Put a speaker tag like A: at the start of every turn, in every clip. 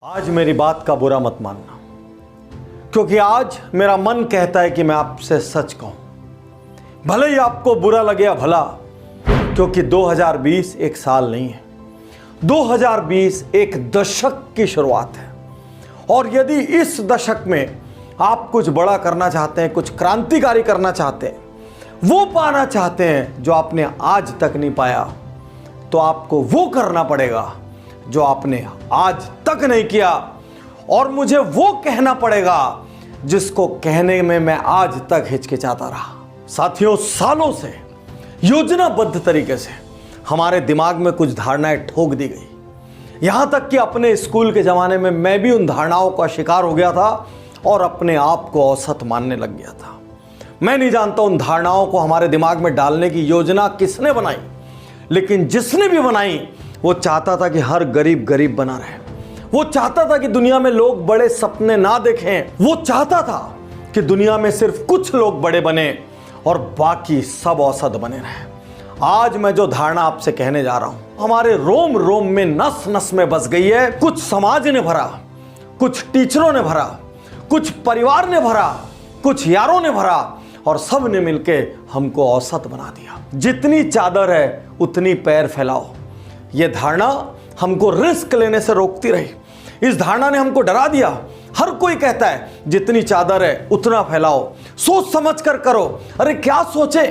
A: आज मेरी बात का बुरा मत मानना, क्योंकि आज मेरा मन कहता है कि मैं आपसे सच कहूं, भले ही आपको बुरा लगे या भला, क्योंकि 2020 एक साल नहीं है, 2020 एक दशक की शुरुआत है। और यदि इस दशक में आप कुछ बड़ा करना चाहते हैं, कुछ क्रांतिकारी करना चाहते हैं, वो पाना चाहते हैं जो आपने आज तक नहीं पाया, तो आपको वो करना पड़ेगा जो आपने आज तक नहीं किया, और मुझे वो कहना पड़ेगा जिसको कहने में मैं आज तक हिचकिचाता रहा। साथियों, सालों से योजनाबद्ध तरीके से हमारे दिमाग में कुछ धारणाएं ठोक दी गई, यहां तक कि अपने स्कूल के जमाने में मैं भी उन धारणाओं का शिकार हो गया था और अपने आप को औसत मानने लग गया था। मैं नहीं जानता उन धारणाओं को हमारे दिमाग में डालने की योजना किसने बनाई, लेकिन जिसने भी बनाई वो चाहता था कि हर गरीब गरीब बना रहे, वो चाहता था कि दुनिया में लोग बड़े सपने ना देखें, वो चाहता था कि दुनिया में सिर्फ कुछ लोग बड़े बने और बाकी सब औसत बने रहे। आज मैं जो धारणा आपसे कहने जा रहा हूं, हमारे रोम रोम में, नस नस में बस गई है। कुछ समाज ने भरा, कुछ टीचरों ने भरा, कुछ परिवार ने भरा, कुछ यारों ने भरा, और सब ने मिलके हमको औसत बना दिया। जितनी चादर है उतनी पैर फैलाओ, यह धारणा हमको रिस्क लेने से रोकती रही। इस धारणा ने हमको डरा दिया। हर कोई कहता है जितनी चादर है उतना फैलाओ, सोच समझ कर करो। अरे क्या सोचे,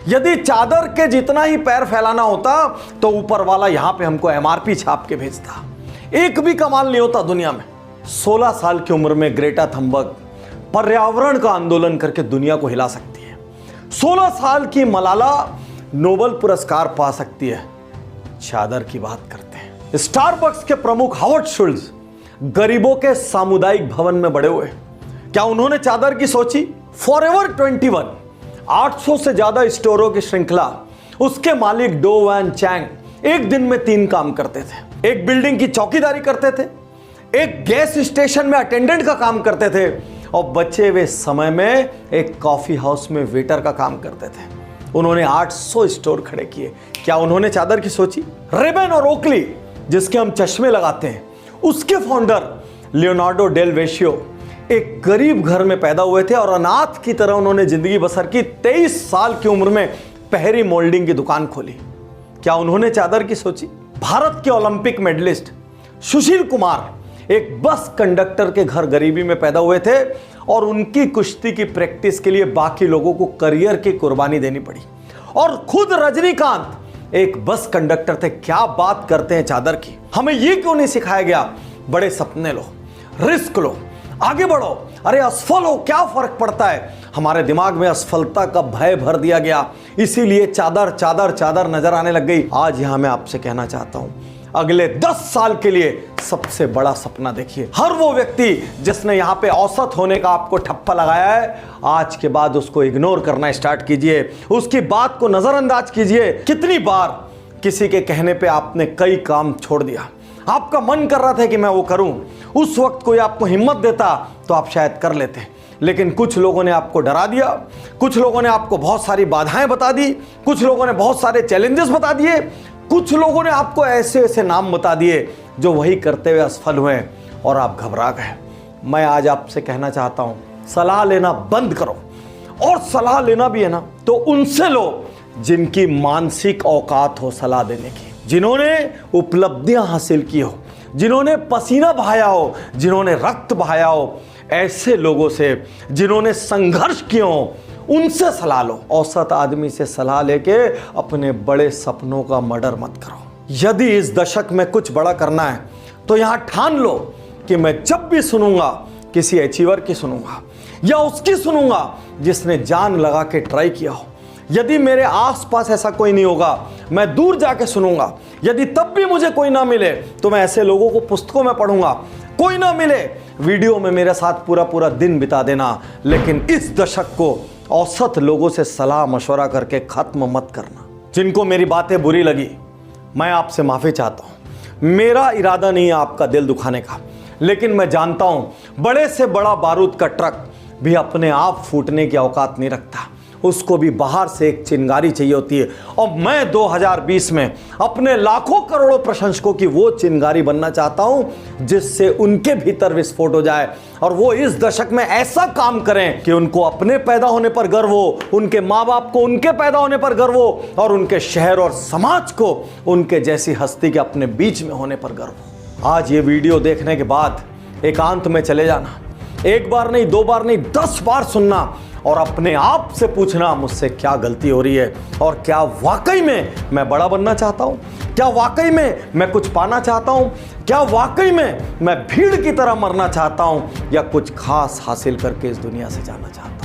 A: यदि चादर के जितना ही पैर फैलाना होता तो ऊपर वाला यहां पे हमको MRP छाप के भेजता। एक भी कमाल नहीं होता दुनिया में। 16 साल की उम्र में ग्रेटा थंबर्ग पर्यावरण का आंदोलन करके दुनिया को हिला सकती है। 16 साल की मलाला नोबेल पुरस्कार पा सकती है। चादर की बात करते हैं। स्टारबक्स के प्रमुख हावर्ड शुल्ट्ज गरीबों के सामुदायिक भवन में बड़े हुए। क्या उन्होंने चादर की सोची? फॉरएवर 21 800 से ज्यादा स्टोरों की श्रृंखला, उसके मालिक डो वैन चैंग एक दिन में 3 काम करते थे। एक बिल्डिंग की चौकीदारी करते थे, एक गैस स्टेशन में अटेंडेंट का काम करते थे, और बचे हुए समय में एक कॉफी हाउस में वेटर का काम करते थे। उन्होंने 800 स्टोर खड़े किए। क्या उन्होंने चादर की सोची? रेबन और ओकली, जिसके हम चश्मे लगाते हैं, उसके फाउंडर लियोनार्डो डेल वेशियो एक गरीब घर में पैदा हुए थे और अनाथ की तरह उन्होंने जिंदगी बसर की। 23 साल की उम्र में पहरी मोल्डिंग की दुकान खोली। क्या उन्होंने चादर की सोची? भारत के ओलंपिक मेडलिस्ट सुशील कुमार एक बस कंडक्टर के घर गरीबी में पैदा हुए थे और उनकी कुश्ती की प्रैक्टिस के लिए बाकी लोगों को करियर की कुर्बानी देनी पड़ी। और खुद रजनीकांत एक बस कंडक्टर थे। क्या बात करते हैं चादर की। हमें यह क्यों नहीं सिखाया गया? बड़े सपने लो, रिस्क लो, आगे बढ़ो। अरे असफल हो, क्या फर्क पड़ता है? हमारे दिमाग में असफलता का भय भर दिया गया, इसीलिए चादर चादर चादर नजर आने लग गई। आज यहां मैं आपसे कहना चाहता हूं, अगले 10 साल के लिए सबसे बड़ा सपना देखिए। हर वो व्यक्ति जिसने यहां पे औसत होने का आपको ठप्पा लगाया है, आज के बाद उसको इग्नोर करना स्टार्ट कीजिए, उसकी बात को नजरअंदाज कीजिए। कितनी बार किसी के कहने पे आपने कई काम छोड़ दिया, आपका मन कर रहा था कि मैं वो करूं, उस वक्त कोई आपको हिम्मत देता तो आप शायद कर लेते, लेकिन कुछ लोगों ने आपको डरा दिया, कुछ लोगों ने आपको बहुत सारी बाधाएं बता दी, कुछ लोगों ने बहुत सारे चैलेंजेस बता दिए, कुछ लोगों ने आपको ऐसे ऐसे नाम बता दिए जो वही करते हुए असफल हुए और आप घबरा गए। मैं आज आपसे कहना चाहता हूं, सलाह लेना बंद करो, और सलाह लेना भी है ना तो उनसे लो जिनकी मानसिक औकात हो सलाह देने की, जिन्होंने उपलब्धियां हासिल की हो, जिन्होंने पसीना बहाया हो, जिन्होंने रक्त बहाया हो। ऐसे लोगों से जिन्होंने संघर्ष किए हो, उनसे सलाह लो। औसत आदमी से सलाह लेके अपने बड़े सपनों का मर्डर मत करो। यदि इस दशक में कुछ बड़ा करना है तो यहां ठान लो कि मैं जब भी सुनूंगा किसी अचीवर की सुनूंगा, या उसकी सुनूंगा जिसने जान लगा के ट्राई किया हो। यदि मेरे आसपास ऐसा कोई नहीं होगा, मैं दूर जाके सुनूंगा। यदि तब भी मुझे कोई ना मिले तो मैं ऐसे लोगों को पुस्तकों में पढ़ूंगा। कोई ना मिले, वीडियो में मेरे साथ पूरा पूरा दिन बिता देना, लेकिन इस दशक को औसत लोगों से सलाह मशवरा करके खत्म मत करना। जिनको मेरी बातें बुरी लगी, मैं आपसे माफी चाहता हूं। मेरा इरादा नहीं है आपका दिल दुखाने का, लेकिन मैं जानता हूं बड़े से बड़ा बारूद का ट्रक भी अपने आप फूटने की औकात नहीं रखता। उसको भी बाहर से एक चिंगारी चाहिए होती है। और मैं 2020 में अपने लाखों करोड़ों प्रशंसकों की वो चिंगारी बनना चाहता हूं जिससे उनके भीतर विस्फोट हो जाए और वो इस दशक में ऐसा काम करें कि उनको अपने पैदा होने पर गर्व हो, उनके माँ बाप को उनके पैदा होने पर गर्व हो और उनके शहर और समाज को उनके जैसी हस्ती के अपने बीच में होने पर गर्व हो। आज ये वीडियो देखने के बाद एकांत में चले जाना, एक बार नहीं, 2 बार नहीं, 10 बार सुनना और अपने आप से पूछना मुझसे क्या गलती हो रही है और क्या वाकई में मैं बड़ा बनना चाहता हूं, क्या वाकई में मैं कुछ पाना चाहता हूं, क्या वाकई में मैं भीड़ की तरह मरना चाहता हूं या कुछ खास हासिल करके इस दुनिया से जाना चाहता हूं।